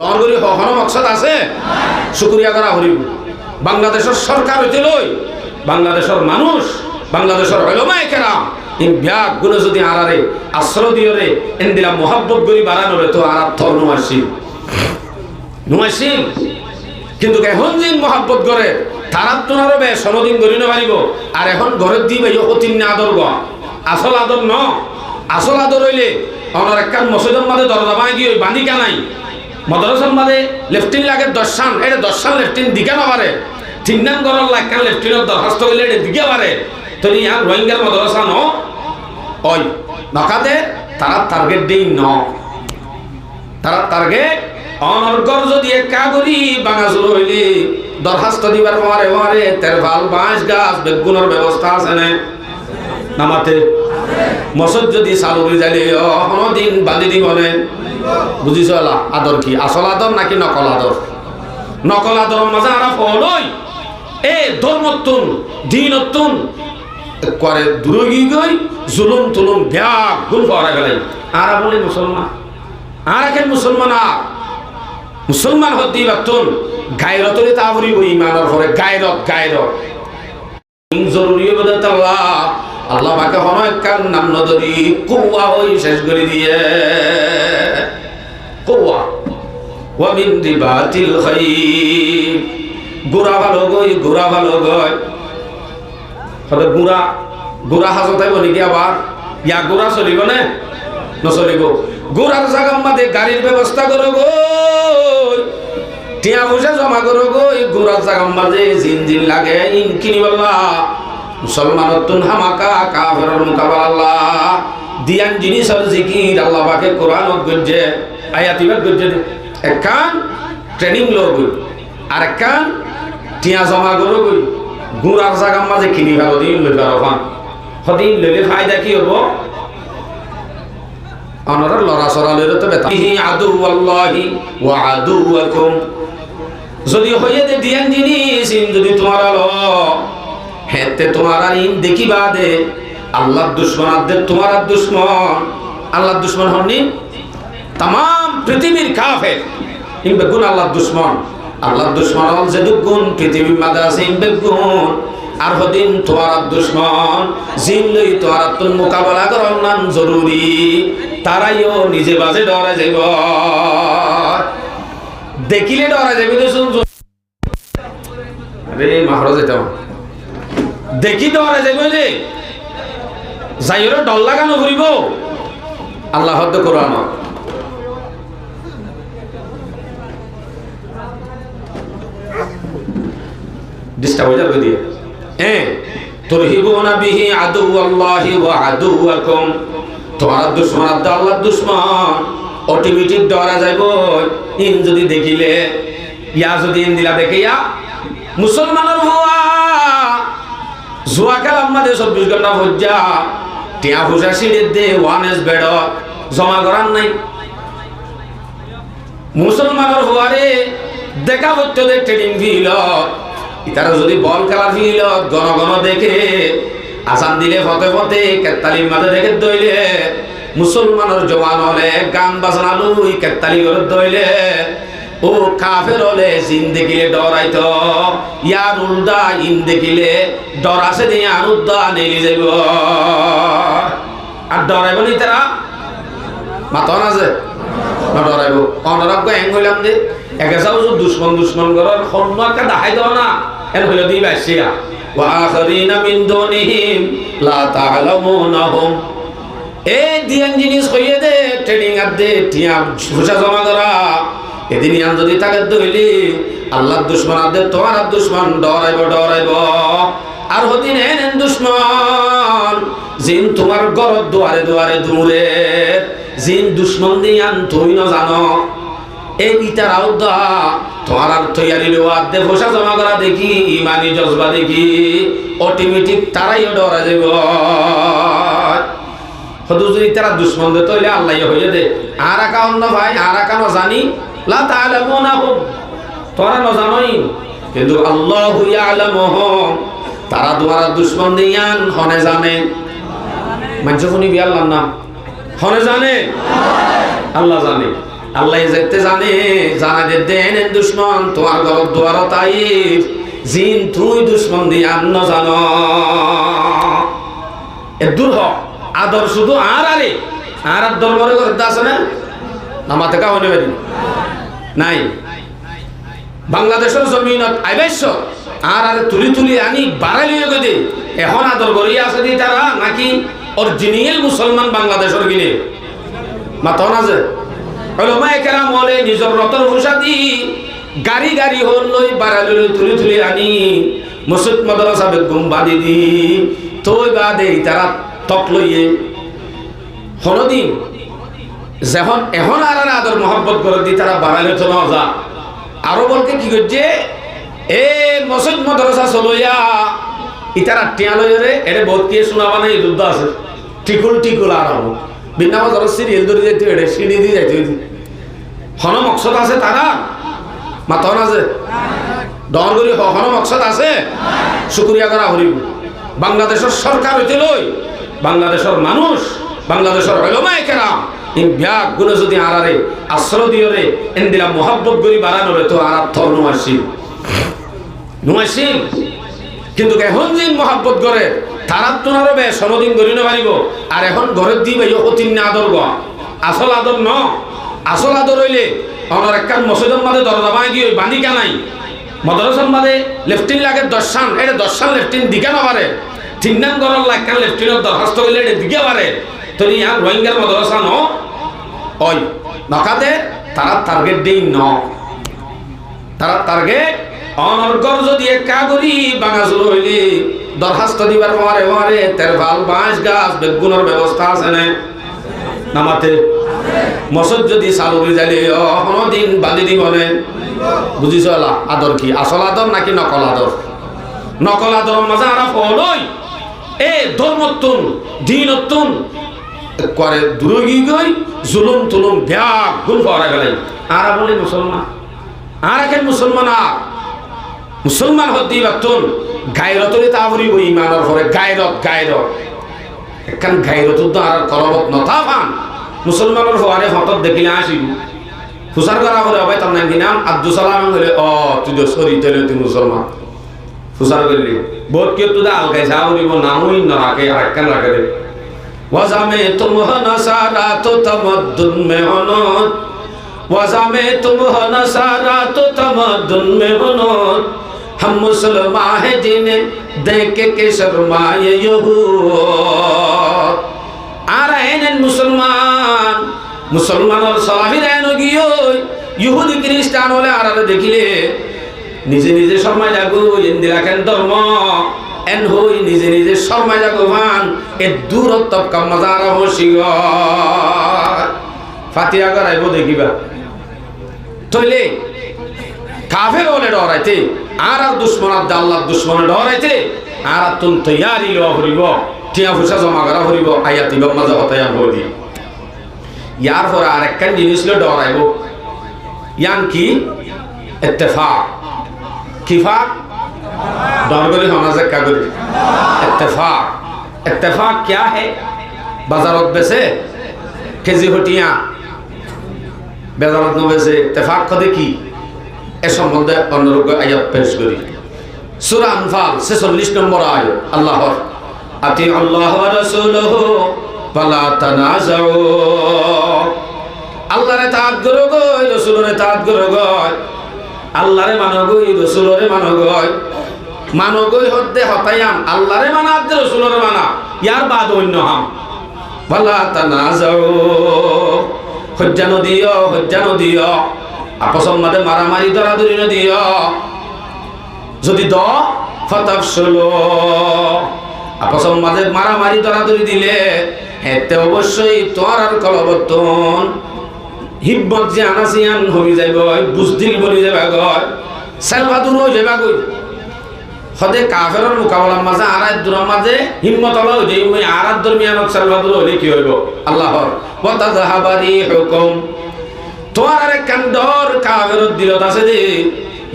অনগরি কখনো মকসদ আছে শুকরিয়া করা হরিব বাংলাদেশের সরকার হইতে লই বাংলাদেশের মানুষ বাংলাদেশের উলামায়ে কেরাম ইন ব্যাগ গুলো যদি আরারে আশ্রয় দিও রে এন্দিলা মোহাব্বত করি বাড়ানো রে তো আর থর নুমাইছি কিন্তু এখন জিন মোহাব্বত করে তারা তোনারও বে সনদিন করি না পারিব আর এখন ঘরের দিবে অতিন আদর গ আসল আদর ন আসল আদর হইলে অনার একখান মসজিদের মাঝে দরজা বাঁধি গিয়ে বাঁধিকা নাই মাদ্রাসার মাঝে লেফটিন লাগে দর্শান এটা দর্শান লেফটিন দিকে না পারে তিন নাম গরল লাগখান লেফটিনের দরখাস্ত করলে এটা দিকে পারে তো ইয়ার রোহিঙ্গার মাদ্রাসা ন ওই নখাতে তারা টার্গেট দিই ন তারা টার্গেট অনর্গর যদি একা করি বাঙা শুরু হইলি দরখাস্ত দিবার মারে মারে তেরফাল বাঁশ গাছ বেগুনের ব্যবস্থা আছে না নামাতে মসজিদ যদি চালুরি যাইলে দিন বাঁধি দিব নে বুঝিছ আদর কি আসল আদর নাকি নকল আদর নকল আদর মাঝে আরা ফলই এ ধর্মতুন দিনতুন করে দুরগি গই জুলুম তুলুম ব্যাগ গুল পাওয়া গেলাই আরা বলে মুসলমান আর কেন মুসলমান মুসলমান হতে বাতুন গায়রতরে তাহরি বই ইমানের পরে গায়রত জরুরি বদত আল্লাহ পাকে হনয় কান নাম নদরি কুওয়া হই শেষ করে দিয়ে কুওয়া ওয়া মিন রিবাতিল খাইর গুরা ভালো গই হতে গুরা হাজতাই বলি কি আবার ইয়া গুরা চলিব না নচলিব গুরার জায়গার মধ্যে গাড়ির ব্যবস্থা করো গো টিয়া পয়সা জমা করো গো গুরার জায়গার মাঝে জিন লাগে ইন কিনিবাল্লা মুসলমানতুন হামাকা কাফেরের মুকাবালা দিয়ান জিনিসের জিকির আল্লাহ পাকে কোরআনত গজ্জে আয়াতিবাত গজ্জে একখান ট্রেনিং লগ আর একখান টিয়া জমা করো গই গুরার জায়গার মাঝে কিনি ভালো দিন লই পারো ফান হদিন লইলে ফায়দা কি হবো অনর লড়া সরালের তো বেতা আদু আল্লাহি ওয়া আদুয়াকুম যদি হইয়ে দে দিয়ান জিনিস যদি তোমার আলো হেতে তোমার ইন দেখিবা দে আল্লাহর দুশমন আদে তোমার দুশমন আল্লাহর দুশমন হননি তাম পৃথিবীর কাফের ইন বেগুন আল্লাহর দুশমন হল যে দুগুণ পৃথিবীর মাঝে আছে ইন বেগুণ আর হদিন তোমার দুশমন জিন লই তোমার তুল মোকাবেলা করার নাম জরুরি তারাইও নিজে বাজে ডরা যাইব দেখিলে ডরা যাইব আরে মাহরজ এটা দেখি ডরা যাইব যে যাইরে ডর লাগানো করিব আল্লাহ হদ্দ কোরআন ডিস্টার্ব হয়ে যাবে দিয়ে তুরহিবুনা বিহি আদুওয়াল্লাহি ওয়া আদুওয়াকুম তোমার দুশমন আল্লাহর দুশমন অটোমেটিক ডরা যাইব ইন যদি দেখিলে ইয়া যদি ইন দিলা দেখিয়া মুসলমানের হওয়া জুয়া খেলার মাঝে 24 ঘন্টা ভজ্জা টিয়া ফুসা সিঁড়ির দে ওয়ানেস বেড জমা করার নাই মুসলমানের হওয়ারে দেখা হচ্ছে যে ট্রেনিং ফিল ইতারা যদি বল খেলার ফিল ঘন দেখে আসান দিলে ফতে কেতালির মাঝে দেখে দইলে মুসলমানের জওয়ান হলে গান বাজনা লুই কেতালি করে দইলে ও কাফের হলে জিন দেখিলে ডরাইত ইয়ার উল্দা ইন দেখিলে ডর আছে দিয়ে আর উদ্দা নেলি যাইব আর ডরাইব নি তারা মাতন আছে না ডরাইব অনরাগ এং হইলাম যে একে যাও দুশ্মন করার অন্য একটা দেখাই দাও না এর হইল দিই বাইসিয়া ওয়াখারিনা মিন দুনিহিম লা তা'লামুনহুম এই দিয়ান জিনিস কইয়ে দে ট্রেনিং আর দে টিয়া ঘুষা জমা করা এদিন ইয়ান যদি তাকে দইলি আল্লাহর দুশমন আর দে তোমার দুশমন ডরাইব আর হদিন এন দুশমন জিন তোমার ঘর দুয়ারে দূরে জিন দুশমন দিয়ান তুই না জানো এই ইতার আউদা তোমার আর তৈয়ারি লোয়ার দে ঘুষা জমা করা দেখি ইমানি জজবা দেখি অটোমেটিক তারাই ডরা যাইব হদু যদি তারা দুশমন দে তইলে আল্লাহ হইয়ে দে আর একা অন্য ভাই আর একা ন জানি লা তা'লামুনহুম তোরা ন জানোই কিন্তু আল্লাহু ইয়া'লামুহুম তারা তোমার দুশমন দিয়ান হনে জানে মানুষ শুনিবি আল্লাহর নাম হনে জানে আল্লাহ জানে আল্লাহ যেতে জানে জানা যে দেন দুশ্মন তোমার ঘর দুয়ার তাই জিন তুই দুশ্মন দিয়ে আন্ন জানো এ দূর হ আদর শুধু আর দরবারে করতে আছে না আমাতে কাউ নেবে নাই বাংলাদেশের জমিনত আইবাইশ আর তুলি আনি বাড়াইলিয়ে গদে এখন আদর করিয়া আছে দি তারা নাকি অরিজিনাল মুসলমান বাংলাদেশের গিলে মাথা না যে ওলামায়ে কেরাম বলে নিজের রতন ভূষা দি গাড়ি হল লই বাড়াইলি তুলি আনি মসজিদ মাদ্রাসা বেগম বাদি দি তোই বাদে তারা তক লইয়ে হনদিন যখন এখন আর আদর মহব্বত করে দি তারা বাড়াইলে তো না আরো বলকে কি করছে এ মসজিদ মাদ্রাসা চলইয়া ইতারা টিয়া লইরে এটা বহুত কে শোনাবা না যুদ্ধ আছে টিকুল আর হবো বিনা ধরো সিরিয়াল ধরে যেতে এটা সিঁড়ি দিয়ে যাইতে হন মকসদ আছে তারা মাথন আছে ডর করি হন মকসদ আছে শুক্রিয়া করা হরিব বাংলাদেশের সরকার হইতে লই বাংলাদেশের মানুষ বাংলাদেশের ওলামায়ে কেরাম ইন ব্যাগ গুলো যদি আরারে আশ্রয় দিয়রে এন্দিলা মোহাব্বত করি বাড়ানোরে তো আর থর নুমাইছিল কিন্তু এখন যে মোহাব্বত করে তারা তোনারও বে সনদিন করি না পারিব আর এখন ঘরের দি ভাই অতি আদর গ আসল আদর ন আসল আদর হইলে আমার একখান মসজিদের মাঝে দরজা বাঁধি দিয়ে বাঁধিকা নাই মাদ্রাসার মাঝে লেফটিন লাগে 10 সান এটা 10 সান লেফটিন দিকে না পারে 3 নাম গরল একখান লেফটিনের দরখাস্ত করলে এটা দিকে পারে তো ইয়ার রোহিঙ্গার মাদ্রাসা ন ওই নকাতে তারা টার্গেট দেই ন তারা টার্গেট অনর্গর যদি একা করি বাঙাজুর হইলে দরখাস্ত দিবার মারে তেরফাল বাঁশ গাছ বেগুনের ব্যবস্থা আছে না নামাতে মসজিদ যদি চালু হয়ে যাইলে দিন বাঁধি দিব নে বুঝিছ আদর কি আসল আদর নাকি নকল আদর মাঝে আরা ফলই এ ধর্মত্তুন দিনত্তুন করে দূরগি গই জুলুম তুলুম ব্যাগ গুল পাওয়া গেলে আর বলে মুসলমান আর এখন মুসলমান হতে বাতুন গায়রতরে তা ভরিব ইমানের পরে গায়রত একখান গায়রত তো আর করবত নথা পান মুসলমানের হওয়ারে হঠাৎ দেখিলে আসিব ফুসার করা হলে হবে তার নাকি নাম আব্দুল সালাম হলে তুই তো সরি তাহলে তুই মুসলমান ফুসার করলি বহুত কেউ তো দা আলগাই সা ভরিব নামই না রাখে আরেকখান রাখে দে वज़ा में तुम हो नसारा तो तमद्दुन में होनोत वज़ा में तुम हो नसारा तो तमद्दुन में होनोत हम मुसलमान हैं जिन्हें देख के शर्माए यहूद आ रहे हैं मुसलमान और सलाही रहने गियो यहूदी ख्रिस्टान वाले आ रहे देखिले निजे शर्मा जागो इंदिरा के धर्म এন হই নিজে শর্মা জাগবান এ দূরত্ব কামাজারা হসিগ ফাতিহা করাইব দেখিবা তইলে কাফের হলে ডরাইতে আর দুশ্মন আল্লাহর দুশ্মনে ডরাইতে আর তুন তৈয়ারি ল হরিব টিয়া ফুসা জমা করা হরিব আয়াতি বাম্মা হতায়া হরি ইয়ার পর আর একখান জিনিস ল ডরাইব ইয়ান কি ইত্তেফাক কিফাক डॉर्गरी होना से क्या करी इत्तेफाक क्या है बाजारत बेसे केजी हटिया बाजारत न बेसे इत्तेफाक कदे की ए सम्बन्धे अनुरूप आयात पेश करी सूरा अनफाल 46 नंबर आयत अल्लाहर अति अल्लाह व रसूलहु वला तनाज़उ আল্লাহরে তাআত করো গো রাসূলের তাআত করো গো আল্লাহরে মানো গো রাসূলের মানো গো মানগই হদ্দে হতায়াম আল্লাহরে মানা আদে রাসূলের মানা ইয়ার বাদ অন্য হাম ওয়ালা তানাজাউ হজ্জানো দিও আপসম মাদে মারামারি দরাদরি ন দিও যদি দ ফাতাফসুলু আপসম মাদে মারামারি দরাদরি দিলে এতে অবশ্যই তোর আর কলবতন হিব্বত যে আনাসিয়ান হবি যাইব বুজদিল বলি যাবা গয় সালবাদুর হয়ে যাবা গই সদে কাফেরের মোকাবেলার মাঝে আরাত দূরের মাঝে হিম্মত হলো যে ওই আরাত দরমিয়ানত সালবাদুর হলে কি হইব আল্লাহর ওয়া তাযহাবারি হুকুম তোর আরে কান্দর কাফের দিলত আছে যে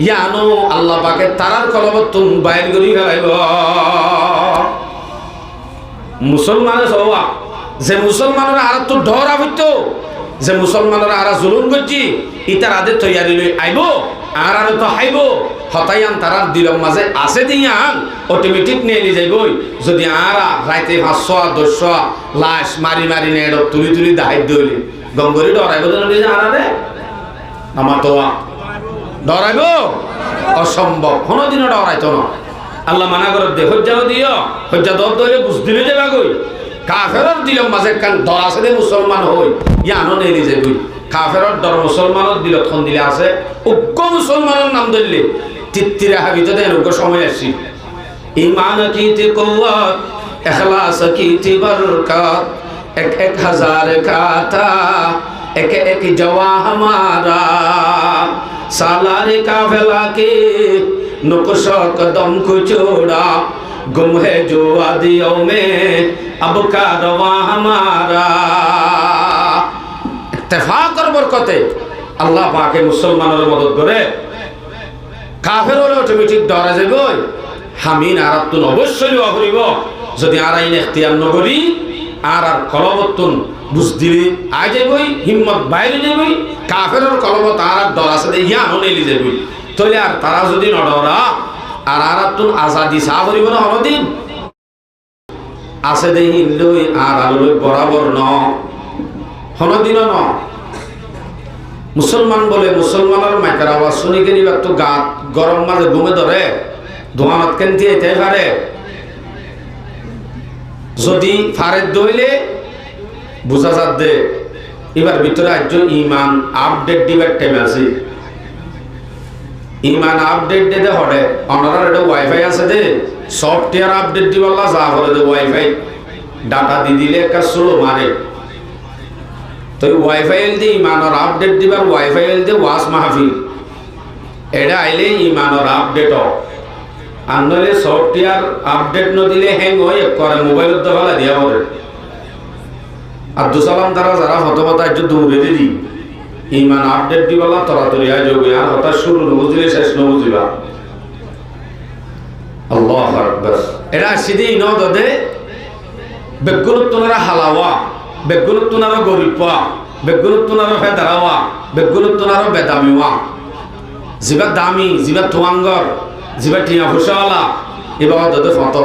ইয়ানো আল্লাহ পাকে তারার কলবতুন বাইর করি ফেলাইব মুসলমানের সওয়া যে মুসলমানের আরাত তো ডর আবিত যে মুসলমানরা আরা জুলুম করছি ইতার আদে তৈয়ারি লই আইব আর আর তো হাইব হতাইয়ান তারার দিলম মাঝে আছে দিয়ান অটোমেটিক নিয়ে নিয়ে যাইবই যদি আরা রাইতে 500 লাশ মারি মারি নেড় তুলি তুলি দাহাই দইলি গঙ্গরি ডরাইব আরে আমার তো ডরাইব অসম্ভব কোনোদিনও ডরাইতো না আল্লাহ মানা করে দে হজ্জাও দিও হজ্জা দর দইলে বুঝ দিলে যাবা গই কাফেরর দিলম মাঝে কান ডর আছে দে মুসলমান হই ইয়ানো নেলি যাইবই কাফেরর ডর মুসলমানের দিলত খন দিলে আছে উগ্র মুসলমানের নাম ধরলে তিত্তিরা হাবিতে দেন উগ্র সময় আসি ঈমান কি তে কুওয়াত ইখলাস কি তে বরকত এক এক হাজার কাতা এক এক জওয়া हमारा सालार काफिला के नुक्श कदम को छोड़ा गुम है जो वादियों में अब का रवा हमारा इत्तेफाक और बरकते अल्लाह पाके मुसलमानों मदद करे काफिर হলে অটোমেটিক ডরে যাবে হামিন আরাতুন অবশ্যই অহরিব যদি আরাইন ইখতিয়ার নগরি আর আর কলবতুন বুঝ দিলে আই যাবই হিম্মত বাইরে যাবই কাফেরের কলবত আর আর ডর আছে ইয়া হনেলি যাবই তলে আর তারা যদি নডরা আর আরাতুন আজাদি সা করিব না হরদিন আছে দেহি লই আর আলোই বরাবর ন হনদিন ন মুসলমান বলে মুসলমানের মাইকার আওয়াজ শুনি কেনি তো গাত গরম মাঝে ঘুমে ধরে দোয়ানত কেনতি এতে পারে যদি ফারেদ দইলে বুঝা যাত দে এবার ভিতরে একজন ইমান আপডেট দিবার টাইম আছে ইমান আপডেট দিতে হরে অনারার এটা ওয়াইফাই আছে দে সফটওয়্যার আপডেট দিবাল্লা যা করে দে ওয়াইফাই ডাটা দি দিলে একটা স্লো মারে তো ওয়াইফাই এল দিয়ে ইমানের আপডেট দিবার ওয়াইফাই এল দিয়ে ওয়াজ মাহফিল এটা আইলে ইমানের আপডেট আনলে সফটওয়্যার আপডেট ন দিলে হ্যাং হয়ে করে মোবাইলত দেওয়া দিয়া পড়ে আব্দুল সালাম তারা যারা হতপতা একটু দৌড়ে দিদি ইমান আপডেট দিবালা তরাতরি আয় যাবে আর হঠাৎ শুরু নবুঝিলে শেষ নবুঝিবা আল্লাহু আকবার এরা সিধি ন দদে বেগুলত তোনারা হালাওয়া বেগুলত তোনারা গরিবা বেগুলত তোনারা ফেদারাওয়া বেগুলত তোনারা বেদামিওয়া জিবা দামি জিবা তুয়াঙ্গর জিবা টিয়া ফুসাওয়ালা এবার দদে ফত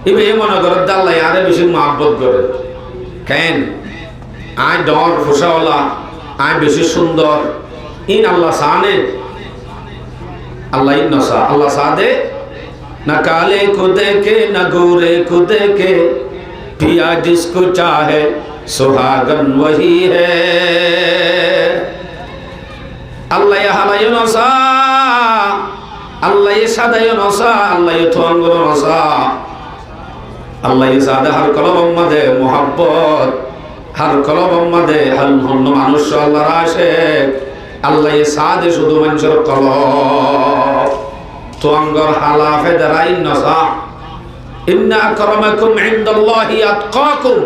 এবার এ মনে করে দাল্লাই আরে বেশি মহাব্বত করে কেন আয় ডর ফুসাওয়ালা আয় বেশি সুন্দর ইন আল্লাহ সানে আল্লাহ ইন নসা আল্লাহ সাদে না কালে को देखे न गोरे को देखे पिया जिसको चाहे सुहागन वही है আল্লাহ হালাই নসা আল্লাহ সাদাই নসা আল্লাহ থঙ্গর নসা আল্লাহ সাদা হার কলবম মাদে মোহাব্বত হার কলবম মাদে হাল হন্ন মানুষ আল্লাহর আশিক আল্লাহ সাদে শুধু মানুষের কলব থঙ্গর হালাফে দারাই নসা ইন্না আকরামাকুম ইনদাল্লাহি আতকাকুম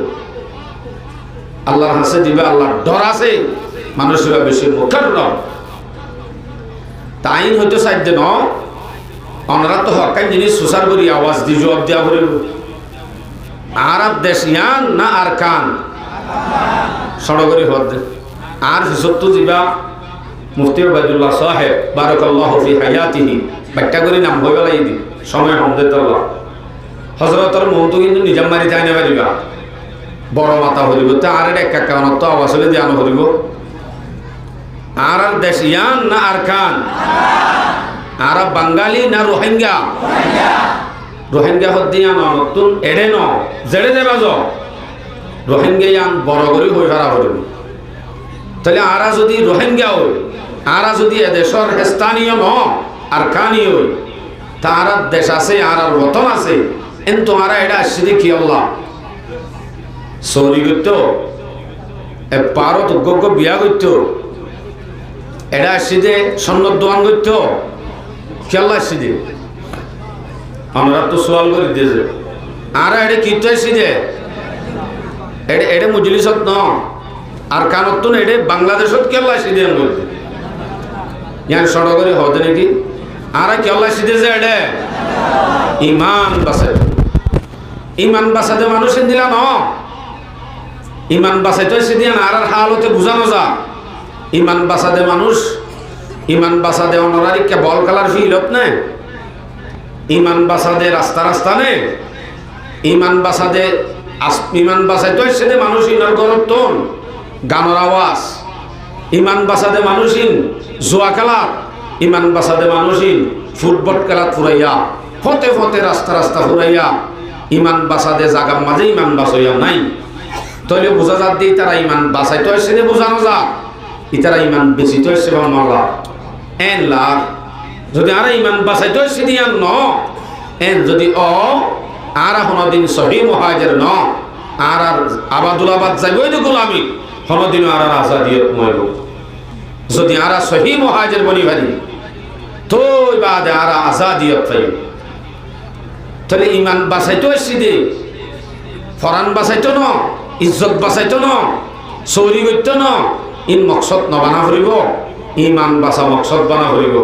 আল্লাহর হাসে দিবে আল্লাহর ডর আছে মানুষেরা বেশি মুকাররম তাইন হয়তো সাইড ন আমরা তো হকান জিনিস সুসার করি আওয়াজ দি জবাব দেওয়া করে আরব দেশ ইয়ান না আর কান সড়গরি হদ আর হিসত্তু জিবা মুফতি ওবায়দুল্লাহ সাহেব বারাকাল্লাহু ফি হায়াতিহি বাক্কা করে নাম হই বেলাই দি সময় হামদুলিল্লাহ হযরতর মহতু কিন্তু নিজাম মারি তাই না পারিবা বড় মাথা হরিব তা আর একটা কারণ তো আওয়াজ হলে দিয়ান হরিব আর দেশ ইয়ান না আর কান আরব বাঙালি না রোহিঙ্গা রোহিঙ্গা হদ্দিয়া নতুন এড়ে ন জেড়ে দেবা য রোহিঙ্গা ইয়ান বড় করে হয়ে ফেরা হরিব তাহলে আরা যদি রোহিঙ্গা হই আরা যদি এদেশের স্থানীয় ন আর কানি হই তা আর দেশ আছে আর আর বতন আছে কিন্তু আরা এটা আসছে দেখি আল্লাহ সৌরি করত এ পারত গগ্গ বিয়া করত এটা আসছে যে সন্ন্যত দোয়ান করত খেলা আসছে যে আমরা তো সোয়াল করে দিয়েছে আর এটা কীর্ত আসছে যে এটা মজলিসত ন আর কানত না এটা বাংলাদেশত খেলা আসছে দিয়ে বলতে ইয়ান সড়গরে হতে নাকি আর খেলা আসছে যে এটা ইমান বাসে ইমান বাসাতে মানুষের দিলা ন ইমান বাঁচাইতে সেদিন আর হালতে বুঝানো যা ইমান বাঁচাদে মানুষ ইমান বাঁচাদে অনারিককে বল খেলার ফিলত নে ইমান বাঁচাদে রাস্তা রাস্তা নে ইমান বাঁচাদে ইমান বাঁচাইতে সেদে মানুষ ইনার গরতন গানের আওয়াজ ইমান বাঁচাদে মানুষিন জুয়া খেলার ইমান বাঁচাদে মানুষিন ফুটবল খেলাত ফুরাইয়া ফতে ফতে রাস্তা রাস্তা ফুরাইয়া ইমান বাঁচাদে জাগার মাঝে ইমান বাঁচাইয়া নাই তাহলে বোঝা যাক দিয়ে তারা ইমান বাঁচাইতে আসছে বোঝানো যাক ইতারা ইমান বেশি তো আসছে মামলা এন লাভ যদি আর ইমান বাঁচাইতে আসছে দিয়া ন এন যদি আর কোনদিন সহি মহাজের ন আর আবাদুলাবাদ যাইবই তো গোলামি কোনদিন আর আজাদিয়ত মইব যদি আর সহি মহাজের বনি ভারি তো বাদে আর আজাদিয়ত পাইব তাহলে ইমান বাঁচাইতে আসছি দে ফরান বাঁচাইতো ন ইজ্জত বাঁচাইতো ন চৌরি করত ন ইন মকসদ নবানা ফুরিব ইমান বাঁচা মকসদ বানা ফুরিব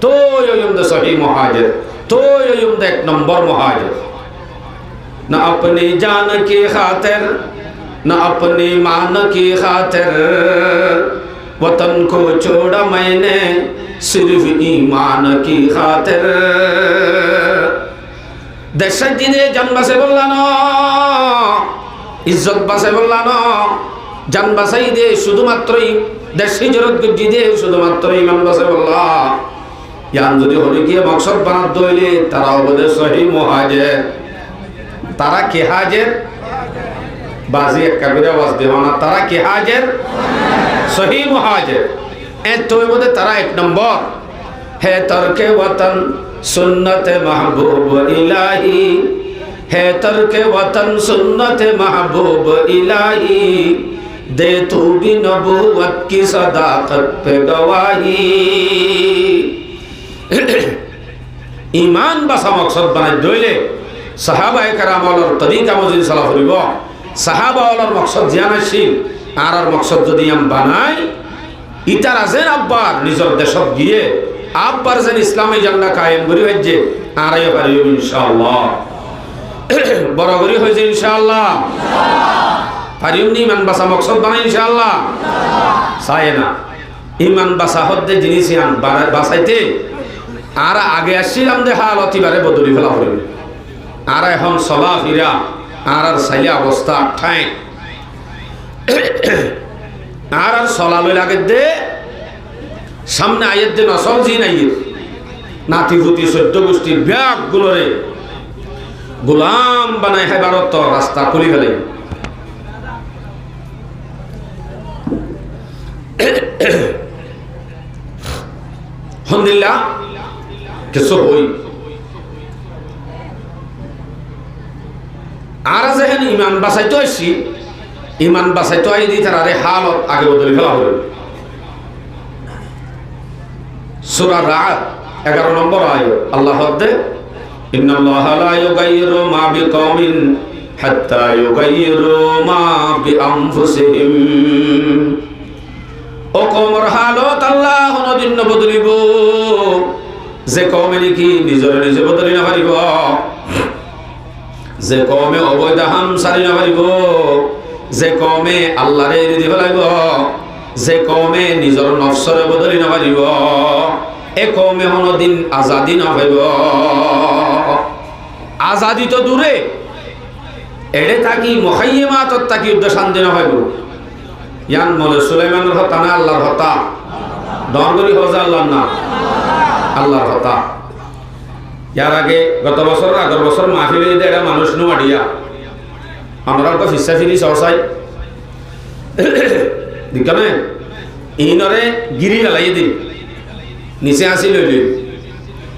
তৈ দে সহি মহাজের তৈ দে এক নম্বর মহাজের না अपनी जान की खातिर न अपनी मान की खातिर वतन को छोड़ा मैंने सिर्फ ईमान की खातिर দেশ দিনে জান বাঁচে বললা ন ইজ্জত বাঁচে বললা ন জান বাঁচাই দে শুধুমাত্রই দেশ হিজরত গজ্জি দে শুধুমাত্র ইমান বাঁচে বললা ইয়ান যদি হলে গিয়ে মকসদ বানাত দইলে তারা অবদে সহি মুহাজির তারা কে হাজির বাজি এক কবিরা আওয়াজ দেওয়া না তারা কে হাজির সহি মুহাজির এ তো বলে তারা এক নম্বর হে তরকে ওয়াতন सुन्नत महबूब इलाही है तर्क वतन सुन्नत महबूब इलाही दे तू भी नबूवत की सदाकत पे गवाही ईमान बसा मकसद बनाए दोले साहाबा कराम और तरीका मजिद सलाह करिब साहाबा और मकसद জানাছিল আর মকসদ যদি আম বানাই ইতার আছেন আব্বার নিজের দেশত গিয়ে আব্বার যেন ইসলামী জান্না কায়েম করি হয়েছে আড়াই পারি ইনশাআল্লাহ বড় করি হয়েছে ইনশাআল্লাহ পারিম নি ইমান বাসা মকসদ বানাই ইনশাআল্লাহ চাই না ইমান বাসা হদ্দে জিনিস বাসাইতে আর আগে আসছিলাম দে হাল অতিবারে বদলি ফেলা হইল আর এখন চলা ফিরা আর চাইলে অবস্থা ঠাই আর চলা লই লাগে দে সামনে আয়ের দিন অসল জিন আইয়ের নাতিভূতি সদ্য গোষ্ঠীর ব্যাগ গুলোরে গোলাম বানায় হেবারত রাস্তা খুলি ফেলে আলহামদুলিল্লাহ কিছু হই আর যেহেন ইমান বাঁচাইতে আসছি ইমান বাঁচাইতে আই দি তার আরে হালত আগে বদলি ফেলা হল সূরা রা'দ 11 নম্বর আয়াত আল্লাহ বলে ইন্নাল্লাহা লা ইউগাইয়িরু মা বিকওমিন হাত্তা ইউগাইয়িরু মা বিআনফুসিহিম ও কওমের হালত আল্লাহ নদিন বদলিব যে কওমে কি নিজরে নিজে বদলি না পারিব যে কওমে অবৈধ হাম সারি না পারিব যে কওমে আল্লাহরে এড়ি দিব লাগিব যে কওমে নিজর নফসরে বদলি না পারিব এ কওমে কোনদিন আজাদি না পাইব আজাদি তো দূরে এড়ে থাকি মুখাইমাতত থাকি শান্তি না পাইব ইয়ান মনে সুলাইমানের হতা না আল্লাহর হতা দরগরি হজা আল্লাহর না আল্লাহর হতা ইয়ার আগে গত বছর আগের বছর মাহফিলে দিতে এটা মানুষ নোয়াডিয়া আমরা তো ফিসা ফিরি সহসাই দিকনে ইনরে গিরি ফেলাই দিন নিচে আসি লইল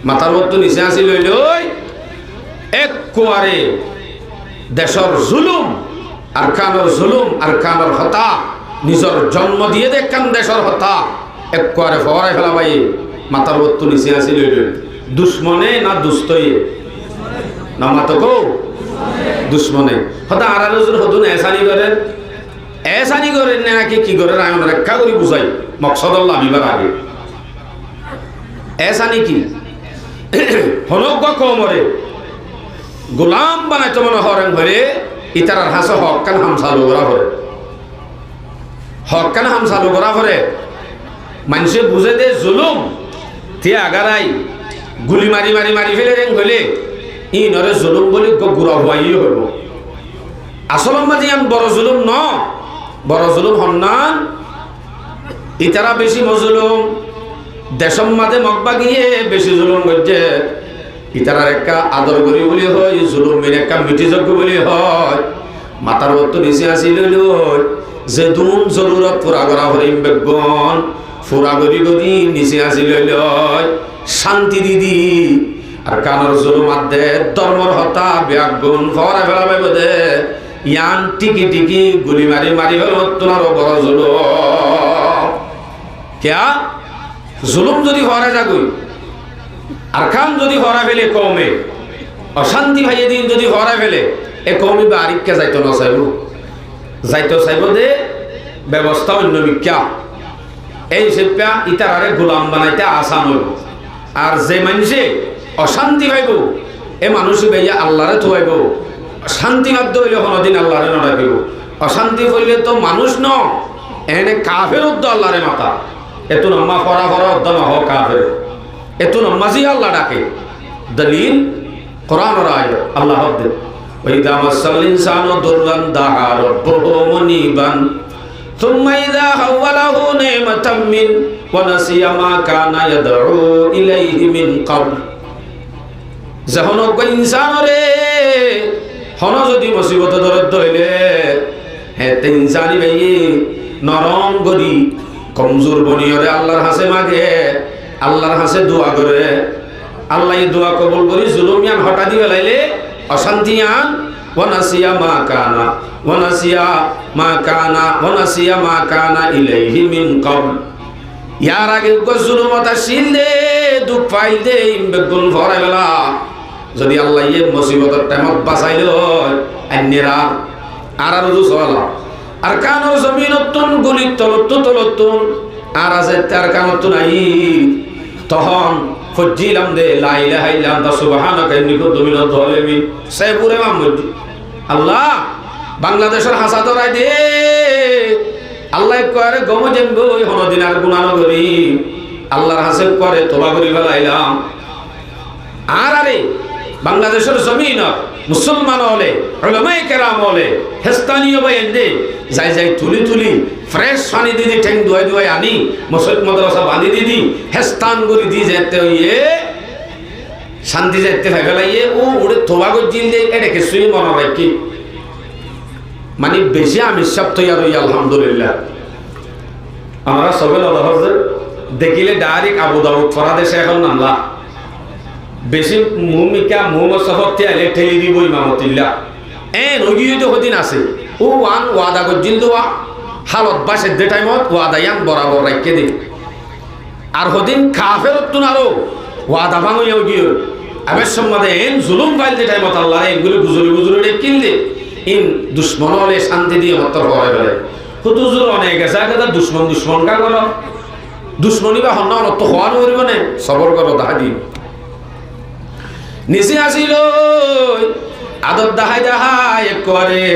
মাথার মতো নিচে আসি লইল এক কুয়ারে দেশর জুলুম আর কানর জুলুম আর কানর হতা নিজর জন্ম দিয়ে দেখান দেশর হতা এক কুয়ারে ফরাই ফেলা ভাই মাথার মতো নিচে আসি লইল দুশ্মনে না দুস্তয়ে না মাতকো দুশ্মনে হতা আর নজর হদুন এসানি করেন নাকি কি করে আমি রক্ষা করি বুঝাই মকসদ আল্লাহ বিবার আগে এসানি কি হনজ্ঞ কমরে গোলাম বানাইতো মনে হরেন ঘরে ইতারার হাসে হক কান হামসা লোকরা হরে হকান হাম চালু করা পরে মানুষে বুঝে দে জুলুম তে আগারাই গুলি মারি মারি মারি ফেলে রেং হইলে ই নরে জুলুম বলে গুড়া হওয়াই হইব। আসল মাঝে বড় জুলুম ন, বড় জুলুম হন্নান ইতারা বেশি মজলুম দেশম মাঝে মকবা গিয়ে বেশি জুলুম করছে। ইতারার একটা আদর করি বলি হয়, জুলুমের একটা মিটিযোগ্য বলি হয়। মাতার বত্ত নিচে আসিল যে দুন জরুরত ফুরা করা হরিম বেগন ফুরা করি করি নিচে আসিল শান্তি দিদি আর কানর জুলুম আদে ধর্মর হতা ব্যাগুন ফরা ফেলা পাইব দে ইয়ান টিকি টিকি গুলি মারি মারি হল তোমার বড় জুলুম। क्या জুলুম যদি হরা যাগুই আর খান যদি হরা ফেলে কমে অশান্তি ভাইয়ে দিন যদি হরা ফেলে এ কমে বা আরিককে যাইতো না চাইব, যাইতো চাইব দে ব্যবস্থা অন্য বিখ্যা এই সেপ্যা ইতার আরে গোলাম বানাইতে আসান হইব। আর যে মানুষে অশান্তি ভাইব এ মানুষই ভাইয়া আল্লাহরে থুয়াইব। শান্তি বাধ্য হইলে কোনোদিন আল্লাহরে নড়াইব। অশান্তি হইলে তো মানুষ ন এনে কাফের উদ্দ আল্লাহরে মাথা এত নম্মা ফরা ফরা উদ্দম হ কাফের এত নম্মাজি আল্লাহ ডাকে। দলিল কোরআন আর আয়াত আল্লাহ হদ্দে ওয়াইদা মাসাল ইনসানু দুররান দাআ রাব্বুহু মুনিবান থুম্মা ইযা হাওয়ালাহু নি'মাতাম মিন ওয়া নাসিয়া মা কানা ইয়াদউ ইলাইহি মিন ক্বাবল। যখন ইনসানরে হন যদি মুসিবত দরদ হইলে হেতে ইনসানি ভাই নরম গরি কমজোর বনিয়রে আল্লাহর হাসে মাগে, আল্লাহর হাসে দোয়া করে। আল্লাহ দোয়া কবুল করি জুলুমিয়ান হঠাৎ দিয়ে লাইলে অশান্তিয়ান ওয়ানাসিয়া মা কানা ওয়ানাসিয়া মা কানা ওয়ানাসিয়া মা কানা ইলাইহি মিন ক্বাবল। ইয়ার আগে জুলুমতা শিল দে দুঃখ পাই দে ইমবেগুন ভরে বেলা যদি আল্লাহ ইয়ে মুসিবতের টাইমত বাঁচাইল আন্যেরা আর আর সওয়ালা আর কানর জমিনতুন গুলি তলতুন আর আছে তার কানত নাই তখন ফজিলাম দে লা ইলাহা ইল্লা আনতা সুবহানাকা ইন্নী কুনতু মিনাজ জালিমিন। সাইপুরে মাহমুদ আল্লাহ বাংলাদেশের হাসা ধরাই দে আল্লাহ করে গম জেনবো হনদিন আর গুনাহ করি আল্লাহর হাসে করে তোবা করি ফেলাইলাম। আর আরে বাংলাদেশের জমিন মুসলমান হলে উলামায়ে কেরাম হলে হেস্তানীয় বাইন দে যাই যাই তুলি তুলি ফ্রেশ পানি দিদি ঠেং ধুয়াই ধুয়াই আনি মসজিদ মাদ্রাসা বাঁধি দিদি হেস্তান করে দিয়ে যেতে হইয়ে শান্তি যাইতে ফেলাইয়ে ও ওরে তোবা গজিল দে এটা কিছুই মনে রাখি মানে বেশি আমি সব তৈয়ার হই আলহামদুলিল্লাহ। আমরা সবে দেখিলে ডাইরেক্ট আবু দাউদ ফরা দেশে এখন নামলা বেশি মুমিকা মুহাম্মদ সাহাবতে আলে ঠেলি দিব ইমামতিল্লাহ এ নগিয়ে তো হদিন আছে ও ওয়ান ওয়াদা গজিল দোয়া হালত বাসে দে টাইমত ওয়াদা ইয়ান বরাবর রাখকে দে আর হদিন কাফেরত তুন আরো ওয়াদা ভাঙিয়ে গিয়ে আবের সম্মাদে এন জুলুম পাইল দে টাইমত আল্লাহ এগুলি গুজরি গুজরি কিনলে ইন দুশ্মন হলে শান্তি দিয়ে মত্তর হওয়া বেড়ে হুজুর অনেক আছে আগে দুশ্মন দুশ্মন কা করো দুশ্মনী বা হন্না অনত হওয়ানো করিব না সবর করো তাহা দিন নিচে আসিল আদর দাহাই দাহাই করে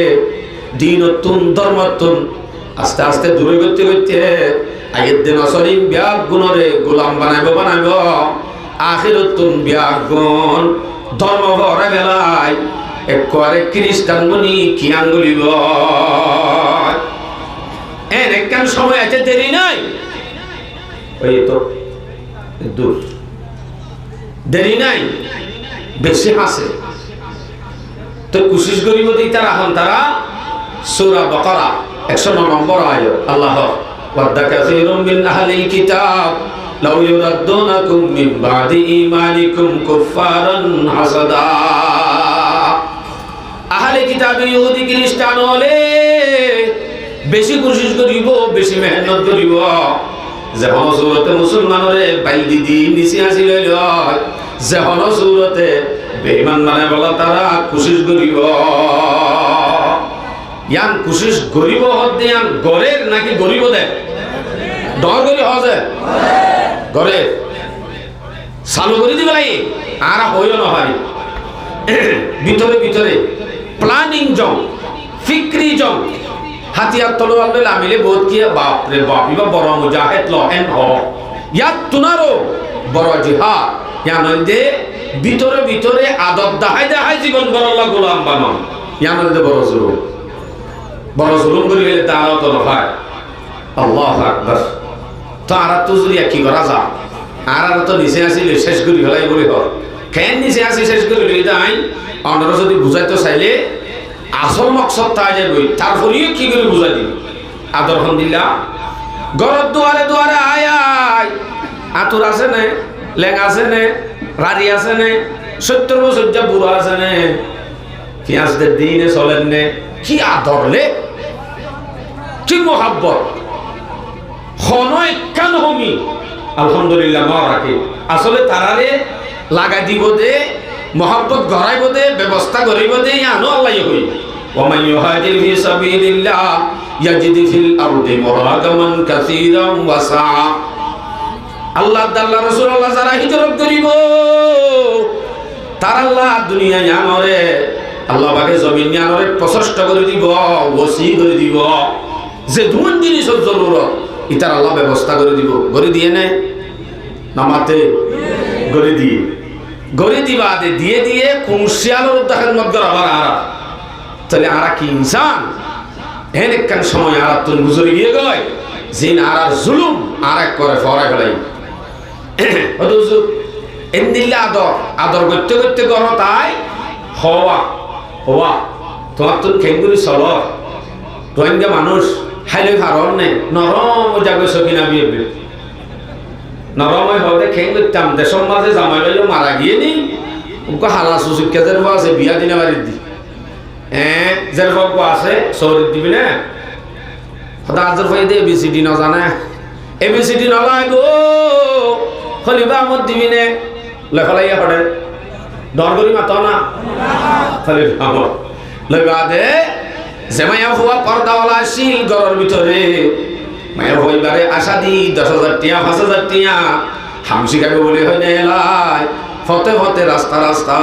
দিনতুন ধর্মতুন আস্তে আস্তে দূরে করতে করতে আগের দিন অসরিম ব্যাগ গুণরে গোলাম বানাইব আখিরতুন ব্যাগ গুণ ধর্ম ভরা বেলায় একবারে খ্রিস্টান বনি কি আঙ্গুলিব এন একখান সময় আছে দেরি নাই ওই তো দূর দেরি নাই বেশি আছে তো কোশিশ করিব দিই তারা এখন তারা সূরা বাকারা 109 নম্বর আয়াত আল্লাহ ওয়াদা কাসীরুম মিন আহলিল কিতাব লাউ ইউরাদ্দুনাকুম মিন বাদি ঈমানিকুম কুফফারান হাসাদা। আহলে কিতাব ইহুদি খ্রিস্টান হলে বেশি কোশিশ করিব বেশি মেহনত করিব যে হনসুরতে মুসলমানরে বাইল দিদি নিচে আসি লইল যে হনসুরতে বেঈমান মানে বলা তারা কোশিশ করিব ইয়ান কোশিশ করিব হদ ইয়ান গরের নাকি গরিব দে ডর করি হজে গরে চালু করে দিবে লাগে আর হইও নহয় ভিতরে ভিতরে প্ল্যানিং জং ফিক্রি জং হাতিয়ার তলোয়ার লইলে আমিলে বহুত কি বাপ রে বাপ ইবা বড় মুজাহিদ ল এন হ ইয়াত তুনারো বড় জিহাদ ইয়ানন্দে ভিতরে ভিতরে আদব দাহাই দাহাই জীবন বড়ল্লা গোলাম বানাম ইয়ানন্দে বড় জুলুম করি গেলে তারাও তো ভাই আল্লাহু আকবার তো আর তো যদি কি করা যা আর তো নিচে আসিলে শেষ করি ফেলাই বলি হয় কেন নিচে আসি শেষ করি লই তাই অন্যরা যদি বুঝাইতে চাইলে আসল মকসদ তা যাবে তারপরেও কি করে বুঝাই দিই আদরখন দিলা ঘরের দুয়ারে দুয়ারে আয় আয় আতুর আছে নে লেং আছে নে রাড়ি আছে নে 70 বছর যা বুড়ো আছে নে পেঁয়াজদের দিনে চলেন নে কি আদরলে কি মোহাব্বত হনয় কেন হমি আলহামদুলিল্লাহ মা রাখে আসলে তারারে লাগা দিব দে মোহাব্বত গড়াইব দে ব্যবস্থা করিব দে আনো আল্লাহ হই ওমান ইউহাজির ফি সাবিলিল্লাহ ইয়াজিদ ফিল আরদি মুরাগামান কাসীরান ওয়া সাআ আল্লাহ তাআলা রাসূলুল্লাহ যারা হিজরত করিব তার আল্লাহ দুনিয়ায় আমরে আল্লাহ পাকে জমিন আমরে প্রশস্ত করে দিব ওসি করে দিব যে দুন জিনিসের জরুরত ইতার আল্লাহ ব্যবস্থা করে দিব করে দিয়ে নেয় নামাতে গড়ে দিবা দে দিয়ে দিয়ে কোন শিয়ালের উদ্দাহের মধ্যে আবার আরা তাহলে আরা কি ইনসান হেন একখান সময় আরা তুল গুজরে গিয়ে গয় জিন আরার জুলুম আর এক করে ফরাই ফেলাই হুজুর এন্দিল্লা আদর করতে করতে করো তাই হওয়া তোমার তো খেঙ্গুরি চল রোহিঙ্গা মানুষ হাইলে কারণ নেই নরম জাগে সকিনা বিয়ে নরম হতে খেং করতাম দেশের মাঝে জামাই লইলে মারা গিয়ে নি ওকে হালা সুসুকে যে আছে বিয়া দিনে বাড়ির দি যে আছে শহরের দিবি না সদা আজর ফাই দে এবিসিডি ন জানে এবিসিডি নলাই গো খলিবা আমত দিবি নে লেখলাইয়া পড়ে ডর করি মাত না খলিবা আমত লইবা দে যে মায়া হওয়া পর্দাওয়ালা শিল ঘরের ভিতরে মায়া হইবারে আশা দি 10,000 টিয়া 5,000 টিয়া হামসি খাবে বলে হয় না এলাই ফতে ফতে রাস্তা রাস্তা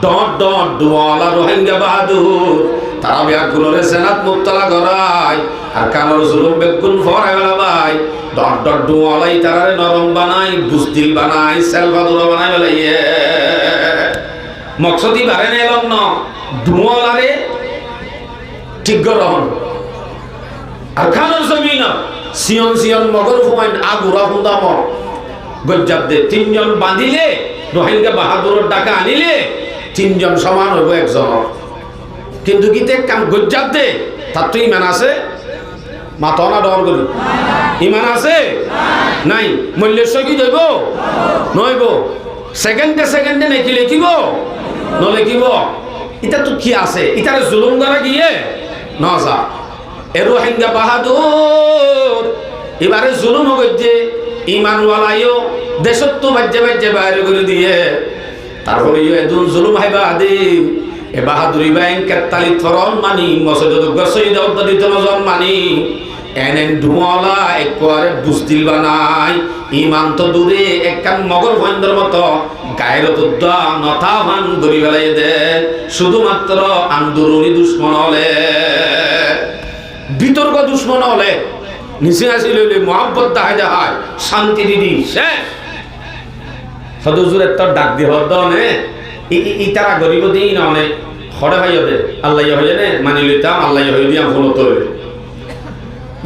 ডট ডুয়ালা রোহিঙ্গা বাহাদুর তারা ব্যাগগুলোরে সেনাত মুক্তলা করায় আর কানোর জুলুম বেগুন ফরাই বেলা ভাই ডট ডুয়ালাই তারারে নরম বানাই বুজদিল বানাই সেলভাদুরা বানাই বেলাইয়ে মকসদি বারে নে লগ্ন ডুয়ালারে ঠিক গ্রহণ আর খানোর জমিন সিয়ন মগর ফুমাইন আগুরা হুন্দাম গজ্জাব দে 3 জন বাঁধিলে রোহিঙ্গা বাহাদুরের ডাকা আনিলে 3 জন সমান হইব একজন কিন্তু গীতে কাম গজ্জাব দে তার তো ইমান আছে মাথা না ডর করি ইমান আছে নাই মূল্যেশ্বর কি দেব নইব সেকেন্ডে নাকি লিখিব নলেখিব এটা তো কি আছে এটারে জুলুম দ্বারা গিয়ে নজা এ রোহিঙ্গা বাহাদুর এবারে জুলুম হচ্ছে ইমানওয়ালাইও দেশত তো বাজ্যে বাইরে করে দিয়ে তারপরে এদুন জুলুম হাইবা আদি এ বাহাদুরি ব্যাংকের তালিত ফরন মানি মসজিদ গসইদ উদ্দিত নজন মানি এনেন ধুমালা একবারে বুঝদিল বানাই ইমান তো দূরে একখান মগর ভয়ন্দর মতো গায়ের উদ্দা নথা ভান গড়ি বেলাই দে শুধুমাত্র আন্দোলনী দুশ্মন হলে বিতর্ক দুশ্মন হলে নিচে আসি লইলে মহাব্বত দাহাই দেখায় শান্তি দিদি শেষ সদুজুরের তোর ডাক দিয়ে হদ নে ইতারা গরিব দিই না অনেক হরে ভাই হবে আল্লাহ হয়ে নে মানি লইতাম আল্লাহ হয়ে দিয়া ভুল তো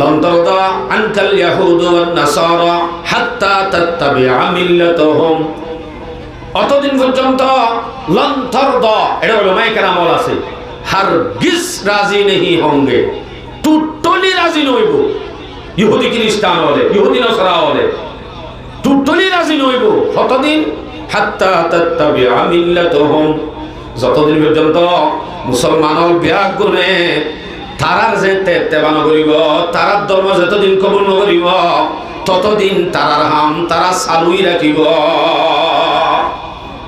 লন তরদা আনকাল ইয়াহুদ ওয়ান নাসারা হাত্তা তাত্তাবিআ মিল্লাতাহুম অতদিন পর্যন্ত লন তরদা এটা উলামায়ে কেরামল আছে হারগিজ রাজি নেহি হোঙ্গে টুটলি রাজি নইব ইহুদি খ্রিস্টান হলে ইহুদি নসরা হলে টুটলি রাজি নইব কতদিন হাত্তা তাত্তাবিআ মিল্লাতাহুম যতদিন পর্যন্ত মুসলমানর ব্যাগ গুনে তারার যে তেবানো করিব তারার ধর্ম যতদিন কবুল নকরিব ততদিন তারার হাম তারা চালুই রাখিব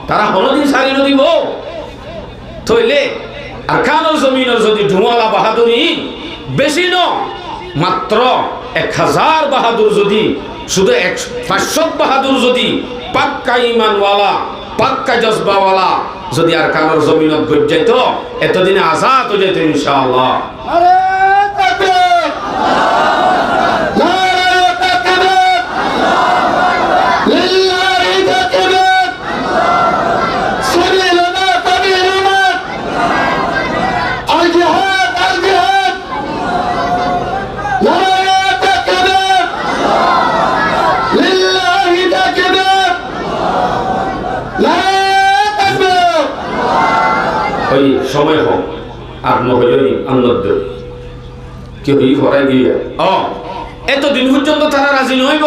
তারা কোনদিন সারি নদিব থইলে আর কানোর জমিনের যদি ঢুমালা বাহাদুরি বেশি ন মাত্র 1000 বাহাদুর যদি শুধু 500 বাহাদুর যদি পাক্কা ইমানওয়ালা পাক্কা জজবাওয়ালা যদি আর কানোর জমিনত গজ্জাইতো এতদিনে আজাদ হয়ে যেত ইনশাআল্লাহ। সময় হোক আর নহইনি আনন্দ কি হই হরাই গিয়ে এতদিন পর্যন্ত তারা রাজি নইব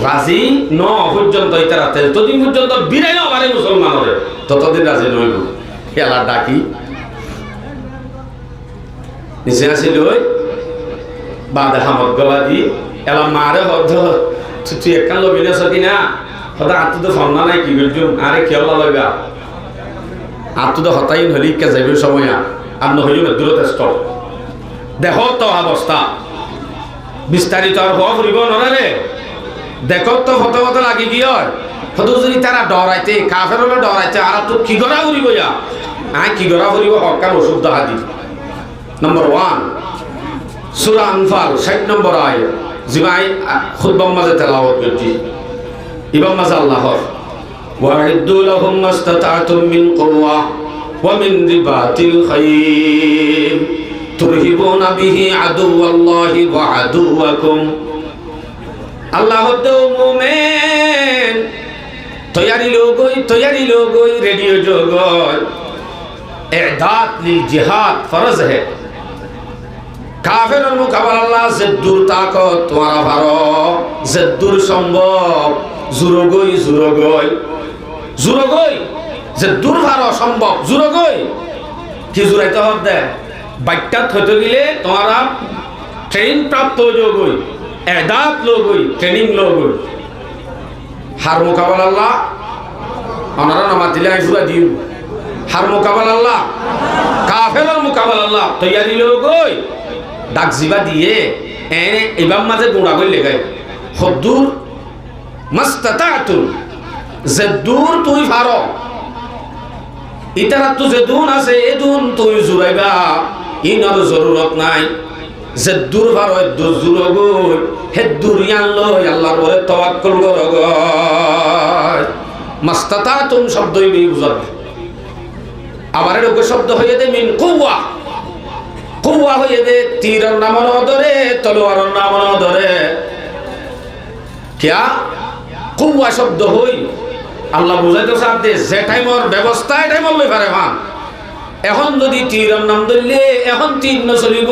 রাজি ন পর্যন্ত তারা ততদিন পর্যন্ত বিরাই আবার মুসলমানের ততদিন রাজি নইব খেলা ডাকি নিচে আসিল বাদে হামত গলা দি এলা মারে হদ তুই একখান লবি না কিনা সদা আত্ম তো সন্না নাই কি করছো আরে খেলা লইবা আত্ম তো হতাইন হলি কে যাইবে সময় আর নহইল দূরতেষ্ট দেহ তো অবস্থা বিস্তারিত আর হওয়া ফুরিব নরে দেখো তো হত হত লাগি কি হয় হত যদি তারা ডরাইতে কাফের হলে ডরাইতে আর তো কি করা ফুরিব ইয়া কি করা ফুরিব হকার ওষুধ দেখা দি নম্বর 1 সূরা আনফাল 60 নম্বর আয়াত জিমাই খুতবা মাঝে তেলাওয়াত করছি ইমাম মাঝে আল্লাহর ওয়াইদু লাহুম মাস্তাতাতুম মিন কুওয়া ওয়া মিন রিবাতিল খাইল তুরহিবুনা বিহি আদুওয়াল্লাহি ওয়া আদুওয়াকুম আল্লাহ তো মুমিন তৈয়ারি লোগই রেডিও জগই ইদাত লিল জিহাদ ফরজ है কাফেরের মোকাবেলা আল্লাহ জেদ্দুর তাকত তোমারা ভারো জেদ্দুর সম্ভব জুরগই জেদ্দুর ভারো সম্ভব জুরগই কি জুরাইতে হবে বাইকটা হইতে গেলে তোমারা ট্রেন প্রাপ্ত যোগই এদাত লোগই ট্রেনিং লোগই হার মোকাবেলা আল্লাহ ওনারা নামাজ দিলে আইসুরা দিও হার মোকাবেলা আল্লাহ কাফেরের মোকাবেলা আল্লাহ তৈয়ারি লোগই ডাক জিবা দিয়ে এবার মাঝে গোড়া করে লেগাই হদ্দুর মাস্তাতাতুন জেদ্দুর তুই ফারো ইতারা তো যেদুন আছে এদুন তুই জুরাইবা ইনার জরুরত নাই জেদ্দুর ফারো এদ্দুর জুরগই হেদ্দুর ইয়ান লই আল্লাহর বলে তাওয়াক্কুল করগই মাস্তাতাতুন শব্দই বুঝাবে আবার এর শব্দ হয়ে দে মিন কুওয়া হয়ে দে তীরের নাম ধরে তলোয়ারের নাম ধরে क्या কুওয়া শব্দ হই আল্লাহ বুঝাইতে চাতে যে টাইমর ব্যবস্থা এই টাইমর লই পারে এখন যদি তীরের নাম ধরলে এখন তীর ন চলিব